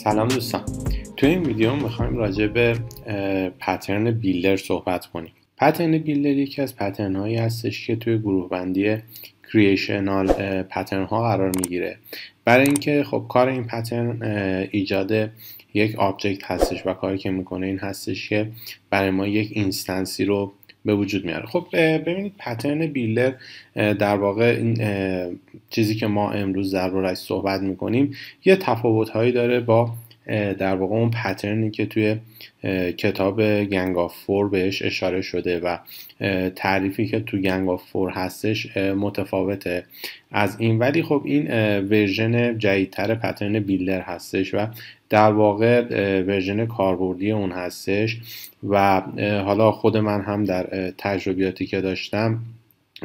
سلام دوستان. تو این ویدیو میخوایم راجع به پترن بیلدر صحبت کنیم. پترن بیلدر یکی از پترن هایی هستش که توی گروه بندی کریشنال پترن ها قرار میگیره. برای اینکه خب کار این پترن ایجاد یک آبجکت هستش و کاری که میکنه این هستش که برای ما یک اینستنسی رو به وجود میاره. خب ببینید پترن بیلدر در واقع این چیزی که ما امروز درباره‌اش صحبت میکنیم یه تفاوت‌هایی داره با در واقع اون پترنی که توی کتاب گنگ آف فور بهش اشاره شده و تعریفی که تو گنگ آف فور هستش متفاوته از این، ولی خب این ورژن جدیدتر پترن بیلدر هستش و در واقع ورژن کاربردی اون هستش و حالا خود من هم در تجربیاتی که داشتم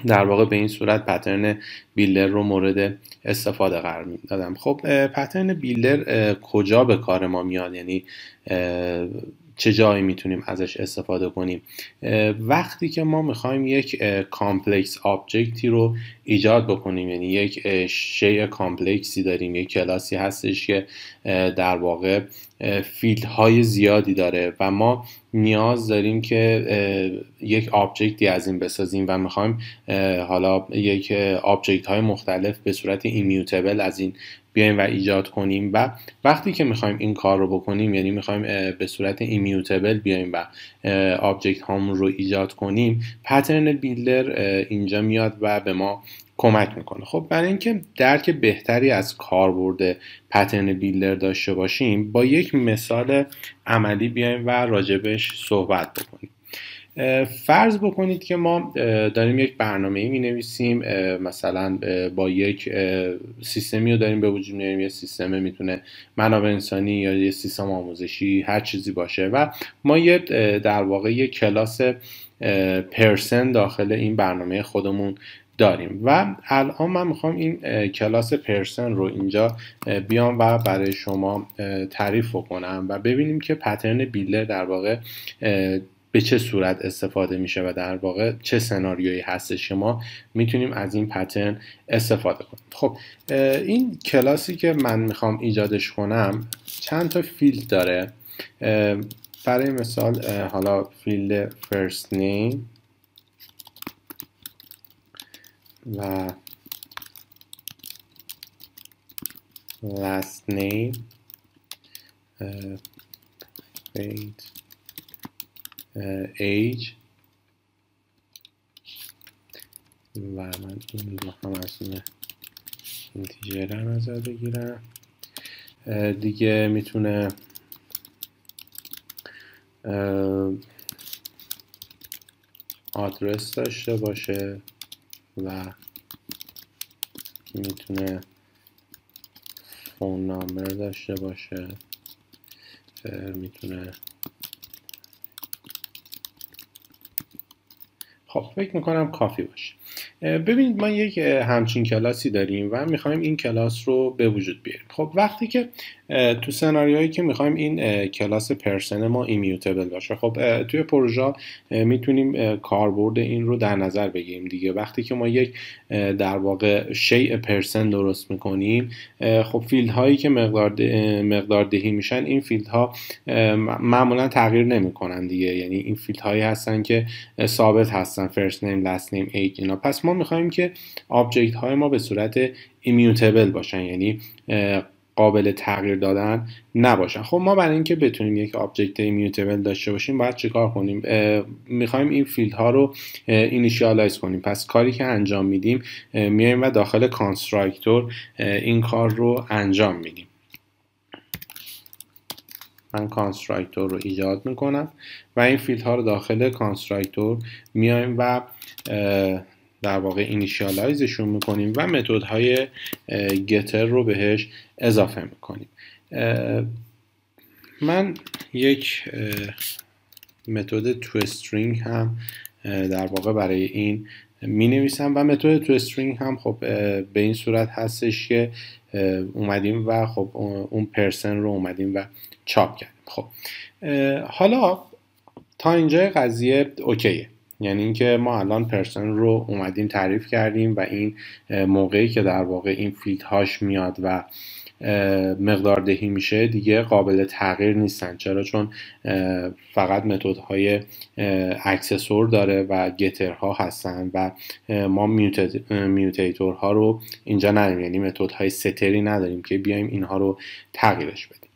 در واقع به این صورت پترن بیلدر رو مورد استفاده قرار میدادم. خب پترن بیلدر کجا به کار ما میاد، یعنی چه جایی میتونیم ازش استفاده کنیم؟ وقتی که ما میخوایم یک کامپلکس آبجکتی رو ایجاد بکنیم، یعنی یک شیء کامپلکسی داریم، یک کلاسی هستش که در واقع فیلدهای زیادی داره و ما نیاز داریم که یک آبجکتی از این بسازیم و میخوایم حالا یک آبجکت های مختلف به صورت ایمیوتبل از این بیایم و ایجاد کنیم و وقتی که میخوایم این کار رو بکنیم، یعنی میخوایم به صورت ایمیوتبل بیایم و آبجکت هامون رو ایجاد کنیم، پترن بیلدر اینجا میاد و به ما کمک میکنه. خب برای اینکه درک بهتری از کاربرد پترن بیلدر داشته باشیم با یک مثال عملی بیایم و راجبش صحبت بکنیم. فرض بکنید که ما داریم یک برنامه‌ای می‌نویسیم، مثلا با یک سیستمی رو داریم به وجود میاریم. یه سیستم میتونه منابع انسانی یا یه سیستم آموزشی، هر چیزی باشه و ما یه در واقع یک کلاس پرسن داخل این برنامه خودمون داریم و الان من میخوام این کلاس پرسن رو اینجا بیام و برای شما تعریف کنم و ببینیم که پترن بیلدر در واقع به چه صورت استفاده میشه و در واقع چه سناریویی هستش که ما میتونیم از این پترن استفاده کنیم. خب این کلاسی که من میخوام ایجادش کنم چند تا فیلد داره. برای مثال حالا فیلد first name و last name age و من این رو هم از این اینتیجر هم نظر بگیرم. دیگه میتونه آدرس داشته باشه و میتونه فون نامبر داشته باشه، میتونه خب فکر میکنم کافی باشه. ببینید ما یک همچین کلاسی داریم و میخوایم این کلاس رو به وجود بیاریم. خب وقتی که تو سناریویی که میخوایم این کلاس پرسن ما ایمیوتبل باشه، خب توی پروژه میتونیم کاربرد این رو در نظر بگیریم دیگه. وقتی که ما یک در واقع شیء پرسن درست میکنیم، خب فیلد هایی که مقدار دهی میشن این فیلد ها معمولا تغییر نمیکنن دیگه، یعنی این فیلد هایی هستن که ثابت هستن، first name last name age اینا. پس ما میخوایم که آبجکت های ما به صورت ایمیوتبل باشن، یعنی قابل تغییر دادن نباشن. خب ما برای اینکه بتونیم یک آبجکت ایمیوتبل داشته باشیم باید چیکار کنیم؟ میخوایم این فیلد ها رو اینیشیالایز کنیم. پس کاری که انجام میدیم میایم و داخل کانستراکتور این کار رو انجام میدیم. من کانستراکتور رو ایجاد میکنم و این فیلد ها رو داخل کانستراکتور میایم و در واقع اینیشیالایزشون میکنیم و متدهای گتر رو بهش اضافه میکنیم. من یک متد تو استرینگ هم در واقع برای این می نویسم و متد تو استرینگ هم خب به این صورت هستش که اومدیم و خب اون پرسن رو اومدیم و چاپ کردیم. خب حالا تا اینجای قضیه اوکیه، یعنی اینکه ما الان پرسن رو اومدیم تعریف کردیم و این موقعی که در واقع این فیلد هاش میاد و مقداردهی میشه دیگه قابل تغییر نیستن. چرا؟ چون فقط متدهای اکسسور داره و گترها هستن و ما میوتیتورها رو اینجا نداریم، یعنی متدهای ستری نداریم که بیایم اینها رو تغییرش بدیم.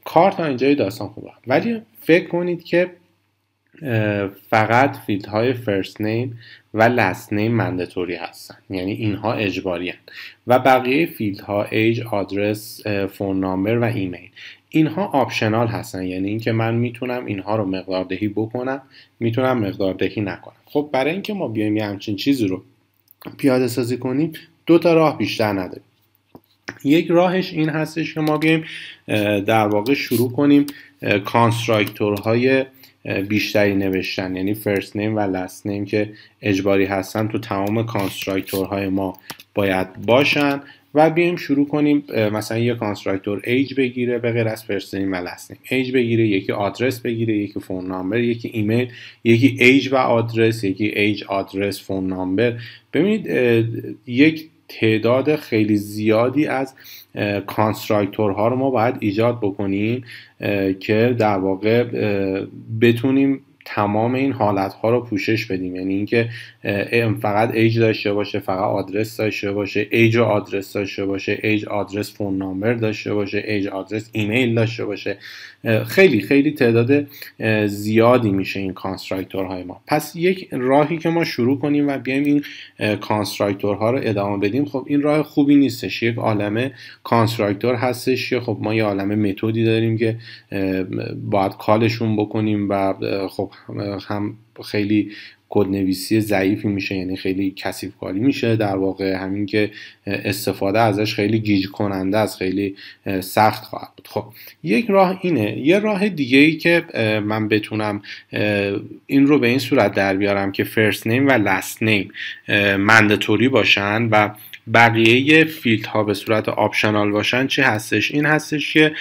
کار تا اینجای داستان خوبه، ولی فکر کنید که فقط فیلدهای فرست نیم و لست نیم مندتوری هستن، یعنی اینها اجباری هستن و بقیه فیلدها ایج، آدرس، فون نامبر و ایمیل اینها آپشنال هستن، یعنی اینکه من میتونم اینها رو مقداردهی بکنم، میتونم مقداردهی نکنم. خب برای اینکه ما بیایم یه همچین چیزی رو پیاده سازی کنیم 2 تا راه بیشتر نداریم. یک راهش این هستش که ما بیایم در واقع شروع کنیم کانستراکتورهای بیشتری نوشتن، یعنی فرست نیم و لست نیم که اجباری هستن تو تمام کانستراکتورهای ما باید باشن و بیایم شروع کنیم مثلا یک کانستراکتور ایج بگیره به غیر از فرست نیم و لست نیم، ایج بگیره، یکی آدرس بگیره، یکی فون نامبر، یکی ایمیل، یکی ایج و آدرس، یکی ایج، آدرس، فون نامبر. ببینید یک تعداد خیلی زیادی از کانستراکتورها رو ما باید ایجاد بکنیم که در واقع بتونیم تمام این حالتها رو پوشش بدیم، یعنی اینکه فقط ایج داشته باشه، فقط آدرس داشته باشه، ایج و آدرس داشته باشه، ایج، آدرس، فون نامبر داشته باشه، ایج، آدرس، ایمیل داشته باشه. خیلی خیلی تعداد زیادی میشه این کانستراکتورهای ما. پس یک راهی که ما شروع کنیم و بیایم این کانستراکتورها رو ادامه بدیم، خب این راه خوبی نیستش. یک عالمه کانستراکتور هستش که خب ما یه عالمه متدی داریم که باید کالشون بکنیم و خب هم خیلی کدنویسی ضعیفی میشه، یعنی خیلی کثیف کاری میشه در واقع، همین که استفاده ازش خیلی گیج کننده است، خیلی سخت خواهد بود. خب یک راه اینه. یه راه دیگه ای که من بتونم این رو به این صورت در بیارم که فرست نیم و لست نیم مندتوری باشن و بقیه فیلد ها به صورت آپشنال باشن، چه هستش؟ این هستش که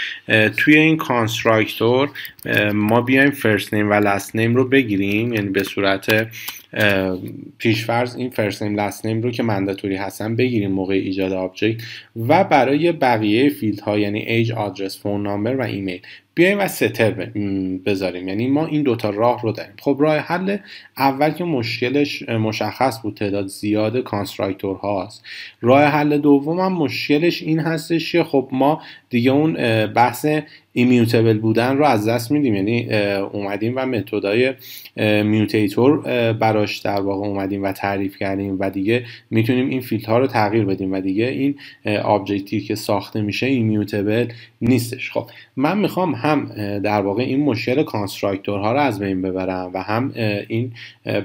توی این کانستراکتور ما بیایم فرست نیم و لست نیم رو بگیریم، یعنی به صورت پیشفرض این فرست نیم لست نیم رو که منداتوری هستن بگیریم موقع ایجاد آبجکت و برای بقیه فیلد ها یعنی ایج، آدرس، فون نامبر و ایمیل بیایم و ستر بذاریم. یعنی ما این 2 تا راه رو داریم. خب راه حل اول که مشکلش مشخص بود، تعداد زیاد کانستراکتور هاست. راه حل دوم هم مشکلش این هستش که خب ما دیگه اون بحث ایمیوتبل بودن رو از دست میدیم، یعنی اومدیم و متدای میوتیتور براش در واقع اومدیم و تعریف کردیم و دیگه میتونیم این فیلد ها رو تغییر بدیم و دیگه این آبجکتی که ساخته میشه ایمیوتبل نیستش. خب من میخوام هم در واقع این مشکل کانستراکتورها رو از بین ببرم و هم این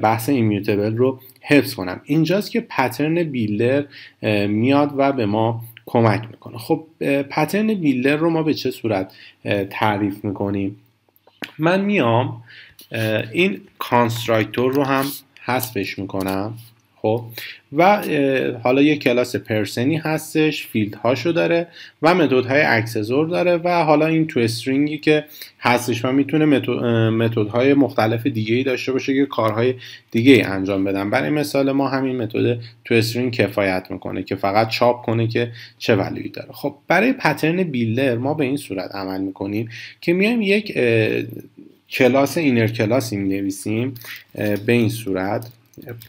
بحث ایمیوتبل رو حفظ کنم. اینجاست که پترن بیلدر میاد و به ما کمک میکنه. خب پترن بیلدر رو ما به چه صورت تعریف میکنیم؟ من میام این کانستراکتور رو هم حذفش میکنم. خب و حالا یک کلاس پرسنی هستش، فیلد هاشو داره و متدهای اکسسور داره و حالا این تو استرینگی که هستش و میتونه متدهای مختلف دیگه ای داشته باشه که کارهای دیگه ای انجام بدن. برای مثال ما همین متد تو استرینگ کفایت میکنه که فقط چاپ کنه که چه ولیویی داره. خب برای پترن بیلدر ما به این صورت عمل میکنیم که میایم یک کلاس اینر کلاسی مینویسیم به این صورت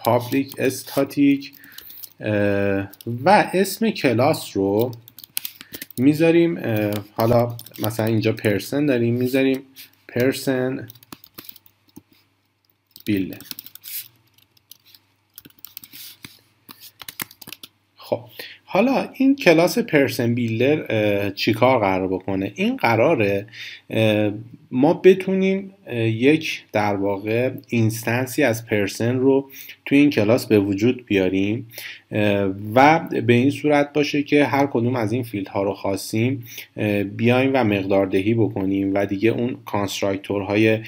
public static و اسم کلاس رو میذاریم، حالا مثلا اینجا پرسن داریم، میذاریم پرسن بیلدر. خب حالا این کلاس پرسن بیلدر چیکار قرار بکنه؟ این قراره ما بتونیم یک در واقع اینستنسی از پرسن رو توی این کلاس به وجود بیاریم و به این صورت باشه که هر کدوم از این فیلد ها رو خواستیم بیایم و مقداردهی بکنیم و دیگه اون کانستراکتورهای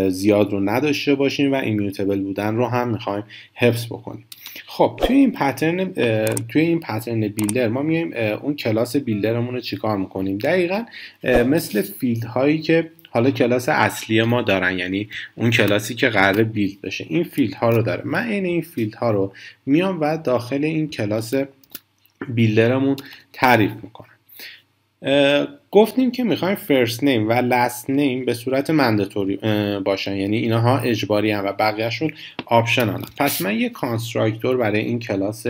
زیاد رو نداشته باشیم و ایمیوتبل بودن رو هم میخوایم حفظ بکنیم. خب توی این پترن بیلدر ما میایم اون کلاس بیلدرمون رو چیکار میکنیم؟ دقیقاً مثل فیلد هایی که حالا کلاس اصلی ما دارن، یعنی اون کلاسی که قراره بیلد بشه این فیلد ها رو داره. من این فیلد ها رو میام و داخل این کلاس بیلدرمون تعریف میکنم. گفتیم که میخوایم فرست نیم و لاست نیم به صورت منداتوری باشن، یعنی اینها اجباری هم و بقیهشون آپشنال. پس من یه کانستراکتور برای این کلاس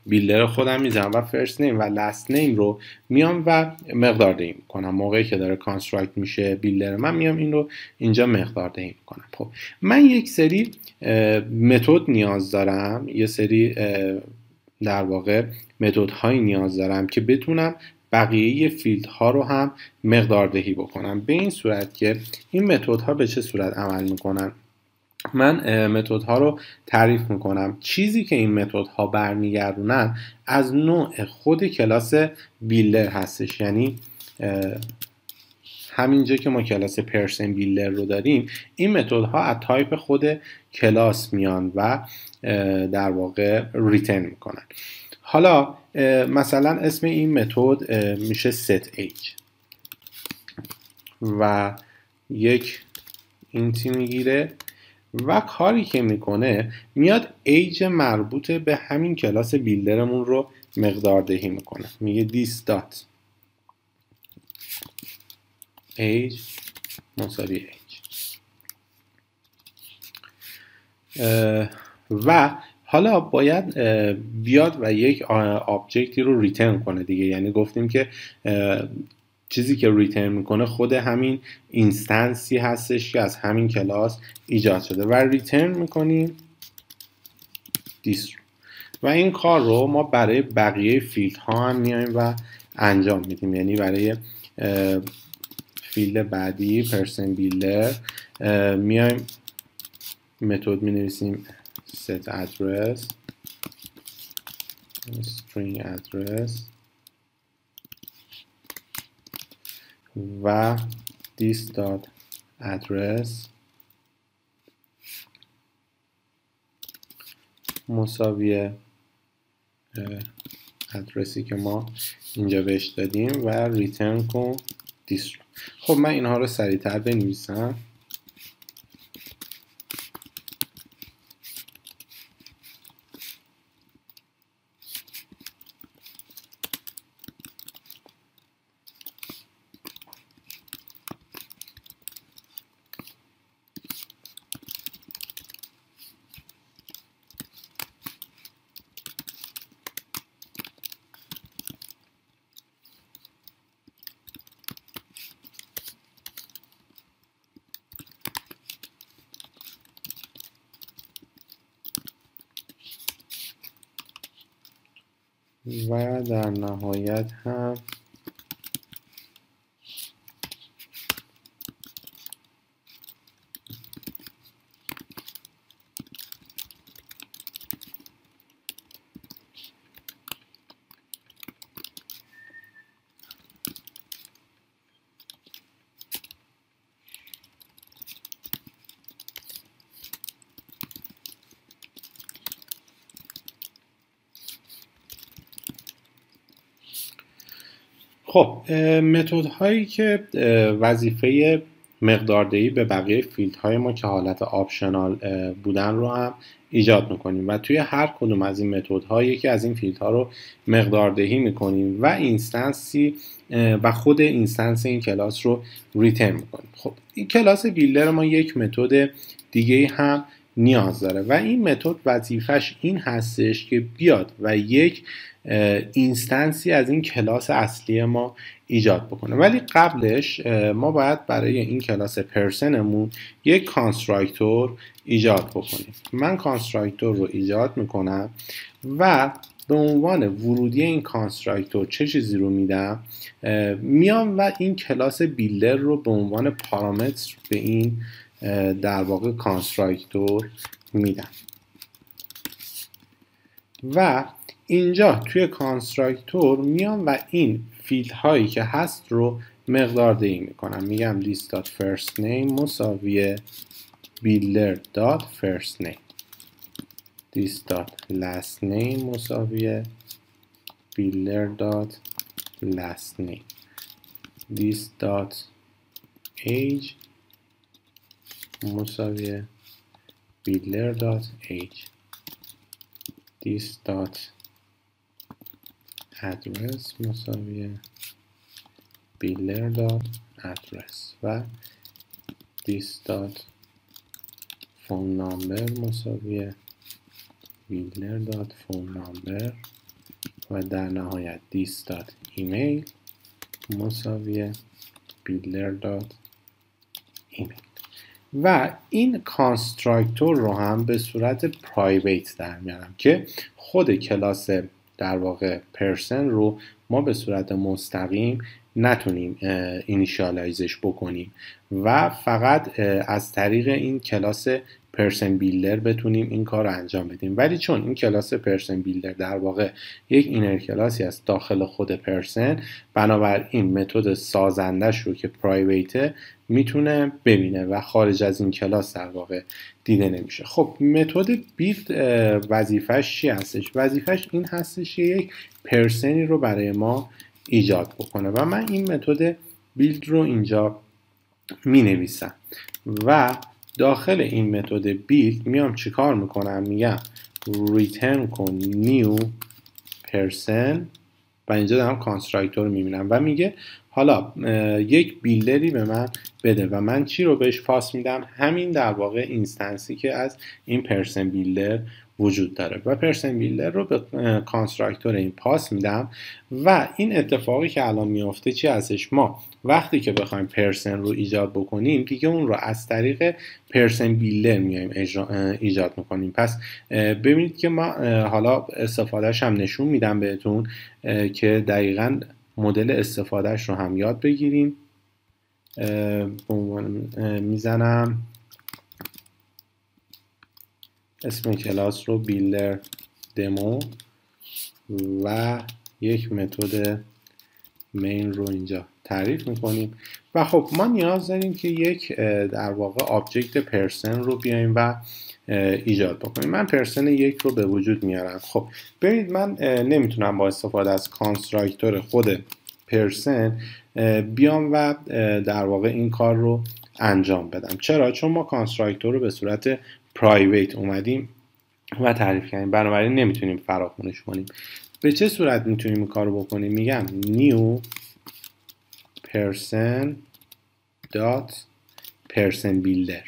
بیلدر خودم میذارم و فرست نیم و لاست نیم رو میام و مقدار دهی میکنم. موقعی که داره کانستراکت میشه بیلدر من میام این رو اینجا مقدار دهی میکنم. خب من یک سری متد نیاز دارم، یه سری در واقع متد هایی نیاز دارم که بتونم بقیه فیلد ها رو هم مقدار دهی بکنم. به این صورت که این متد ها به چه صورت عمل میکنن؟ من متد ها رو تعریف میکنم. چیزی که این متد ها برمیگردونن از نوع خود کلاس بیلدر هستش، یعنی همینجا که ما کلاس پرسن بیلدر رو داریم، این متد ها از تایپ خود کلاس میان و در واقع ریترن میکنن. حالا مثلا اسم این متد میشه set age و یک اینتی میگیره و کاری که میکنه میاد ایج مربوط به همین کلاس بیلدرمون رو مقدار دهی میکنه. میگه this dot age مساوی age و حالا باید بیاد و یک آبجکتی رو ریترن کنه دیگه. یعنی گفتیم که چیزی که ریترن میکنه خود همین اینستنسی هستش که از همین کلاس ایجاد شده و ریترن میکنیم دیس رو. و این کار رو ما برای بقیه فیلد ها هم میایم و انجام میدیم. یعنی برای فیلد بعدی پرسن بیلدر میایم متد می نویسیم set address string address و this dot address مساوی ادرسی که ما اینجا بهش دادیم و ریترن کن this رو. خب من اینها رو سریعتر بنویسم. و در نهایت هم خب متد هایی که وظیفه مقداردهی به بقیه فیلد های ما که حالت آپشنال بودن رو هم ایجاد میکنیم و توی هر کدوم از این متد ها یکی از این فیلد ها رو مقداردهی میکنیم و اینستنسی و خود اینستنس این کلاس رو ریترن میکنیم. خب این کلاس بیلدر ما یک متد دیگه هم نیاز داره و این متد وظیفش این هستش که بیاد و یک اینستنسی از این کلاس اصلی ما ایجاد بکنه. ولی قبلش ما باید برای این کلاس پرسنمون یک کانستراکتور ایجاد بکنیم. من کانستراکتور رو ایجاد میکنم و به عنوان ورودی این کانستراکتور چه چیزی رو میدم؟ میام و این کلاس بیلدر رو به عنوان پارامتر به این در واقع کانستراکتور میدم و اینجا توی کانستراکتور میام و این فیلد هایی که هست رو مقدار دهی میکنم. میگم this.firstName مساوی builder.firstName this.lastName مساوی builder.lastName this.age مساوی builder.age this.address مساوی builder.address و this.phone number مساوی builder.phone number و در نهایت this.email مساوی builder.email و این کانستراکتور رو هم به صورت پرایویت در میارم که خود کلاس در واقع پرسن رو ما به صورت مستقیم نتونیم اینیشیالایزش بکنیم و فقط از طریق این کلاس پرسن بیلدر بتونیم این کار رو انجام بدیم. ولی چون این کلاس پرسن بیلدر در واقع یک اینر کلاسی است داخل خود پرسن، بنابراین متد سازندش رو که پرایویته میتونه ببینه و خارج از این کلاس در واقع دیده نمیشه. خب متد بیلد وظیفش چی هستش؟ وظیفش این هستش که یک پرسنی رو برای ما ایجاد بکنه و من این متد بیلد رو اینجا می نویسم و داخل این متد بیلد میام چیکار میکنم؟ میگم return کن new person و اینجا دارم کانستراکتور رو میبینم و میگه حالا یک بیلدری به من بده و من چی رو بهش پاس میدم؟ همین در واقع اینستنسی که از این پرسن بیلدر وجود داره و پرسن بیلدر رو به کانستراکتور این پاس میدم و این اتفاقی که الان میفته چی هستش؟ ما وقتی که بخوایم پرسن رو ایجاد بکنیم دیگه اون رو از طریق پرسن بیلدر میایم ایجاد میکنیم. پس ببینید که ما حالا استفادهش هم نشون میدم بهتون که دقیقاً مدل استفادهش رو هم یاد بگیریم. میزنم اسم کلاس رو بیلدر دمو و یک متد مین رو اینجا تعریف میکنیم و خب ما نیاز داریم که یک در واقع آبجکت پرسن رو بیایم و ایجاد بکنیم. من پرسن یک رو به وجود میارم. خب ببینید من نمیتونم با استفاده از کانستراکتور خود پرسن بیام و در واقع این کار رو انجام بدم. چرا؟ چون ما کانستراکتور رو به صورت پرایویت اومدیم و تعریف کردیم، بنابراین نمیتونیم فراخونش کنیم. به چه صورت میتونیم این کار رو بکنیم؟ میگم new person dot person builder.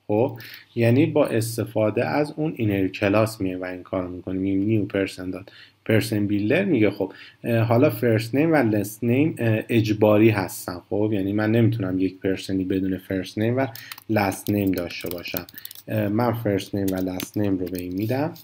خب یعنی با استفاده از اون اینر کلاس میه و این کار رو میکنیم. میگیم new person dot person builder میگه خب حالا first name و last name اجباری هستن. خب یعنی من نمیتونم یک پرسنی بدون first name و last name داشته باشم. من first name و last name رو به این میدم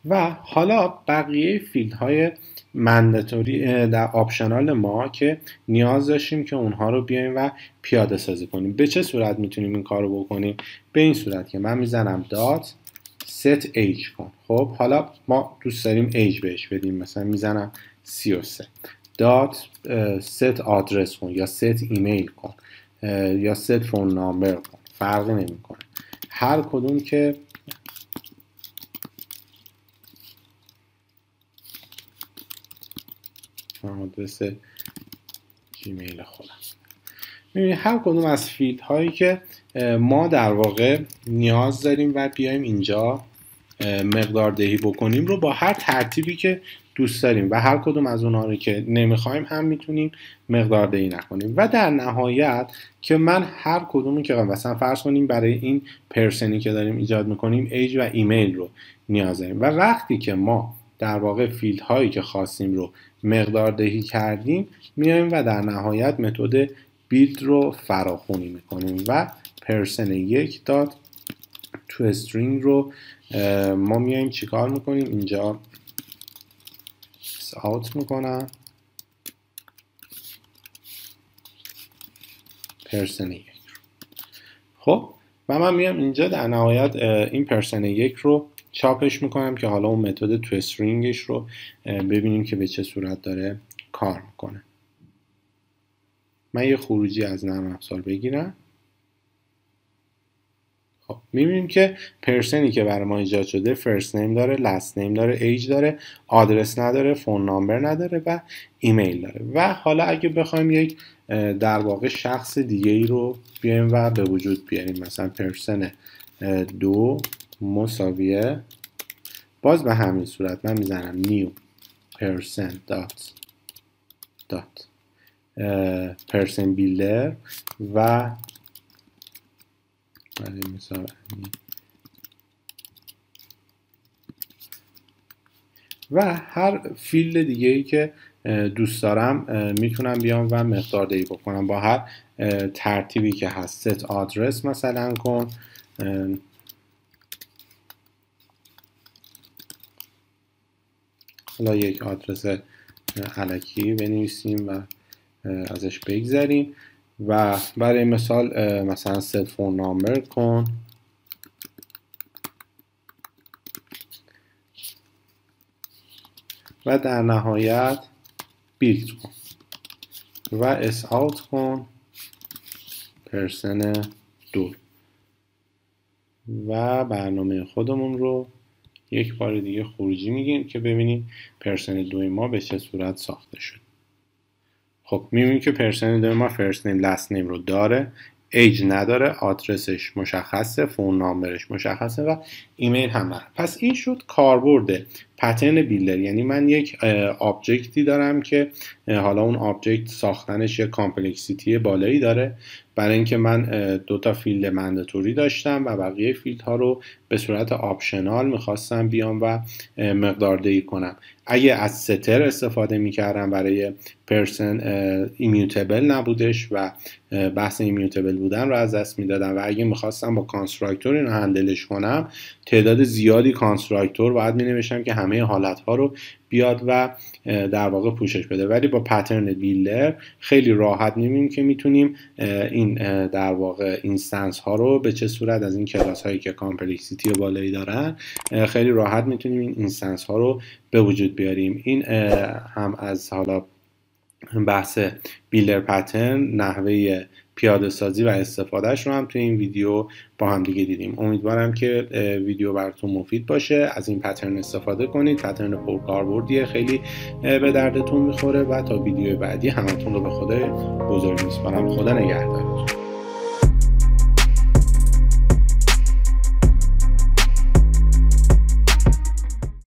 و حالا بقیه فیلدهای منداتوری در آپشنال ما که نیاز داشتیم که اونها رو بیایم و پیاده سازی کنیم. به چه صورت میتونیم این کار رو بکنیم؟ به این صورت که من میزنم دات set age کن. خب حالا ما دوست داریم age بهش بدیم، مثلا میزنم 33. دات set آدرس کن یا set ایمیل کن یا set phone number کن، فرقی نمیکنه. هر کدوم که آدرس جیمیل خودم. ببینید هر کدوم از فیلد هایی که ما در واقع نیاز داریم و بیایم اینجا مقدار دهی بکنیم رو با هر ترتیبی که دوست داریم و هر کدوم از اونها رو که نمیخوایم هم میتونیم مقدار دهی نکنیم و در نهایت که من هر کدومی که مثلا فرض کنیم برای این پرسنی که داریم ایجاد میکنیم ایج و ایمیل رو نیاز داریم و وقتی که ما در واقع فیلد هایی که خواستیم رو مقدار دهی کردیم میایم و در نهایت متد بیلد رو فراخوانی میکنیم و پرسن یک دات تو استرینگ رو ما میایم چیکار میکنیم؟ اینجا اوت میکنم پرسن یک رو. خب و من میام اینجا در نهایت این پرسن یک رو چاپش میکنم که حالا اون متد تو استرینگش رو ببینیم که به چه صورت داره کار میکنه. من یه خروجی از نرم افزار بگیرم. خب میبینیم که پرسنی که برای ما ایجاد شده فرست نیم داره، لاست نیم داره، ایج داره، آدرس نداره، فون نامبر نداره و ایمیل داره. و حالا اگه بخوایم یک در واقع شخص دیگه ای رو بیایم و به وجود بیاریم، مثلا پرسن 2 مساویه باز به همین صورت من میزنم نیو person builder و مثال و هر فیلد دیگه ای که دوست دارم میتونم بیام و مقداردهی بکنم با هر ترتیبی که هست. set آدرس مثلا کن، حالا یک آدرس الکی بنویسیم و ازش بگذریم و برای مثال مثلا set phone number کن و در نهایت بیلد کن و اس اوت کن پرسن 2 و برنامه خودمون رو یک بار دیگه خروجی میگیم که ببینیم پرسن 2 ما به چه صورت ساخته شد. خب میبینیم که پرسن 2 ما فرست نیم لاست نیم رو داره، ایج نداره، آدرسش مشخصه، فون نامبرش مشخصه و ایمیل هم نداره. پس این شد کاربرد پترن بیلدر. یعنی من یک آبجکتی دارم که حالا اون آبجکت ساختنش یک کامپلکسیتی بالایی داره، برای اینکه من 2 تا فیلد منداتوری داشتم و بقیه فیلدها رو به صورت آپشنال میخواستم بیام و مقداردهی کنم. اگه از ستر استفاده میکردم برای پرسن ایمیوتبل نبودش و بحث ایمیوتبل بودن رو از دست میدادم و اگه میخواستم با کانستراکتور اینو هندلش کنم تعداد زیادی کانستراکتور باید مینوشتم که همه حالتها رو بیاد و در واقع پوشش بده. ولی با پترن بیلدر خیلی راحت میبینیم که میتونیم این در واقع اینستنس ها رو به چه صورت از این کلاس هایی که کامپلکسیتی بالایی دارن خیلی راحت میتونیم این اینستنس ها رو به وجود بیاریم. این هم از حالا بحث بیلدر پترن، نحوه پیاده سازی و استفادهش رو هم توی این ویدیو با هم دیگه دیدیم. امیدوارم که ویدیو براتون مفید باشه. از این پترن استفاده کنید، پترن پرکاربردیه، خیلی به دردتون میخوره و تا ویدیو بعدی همتون رو به خدای بزرگ میسپارم. خدا نگهدارتون.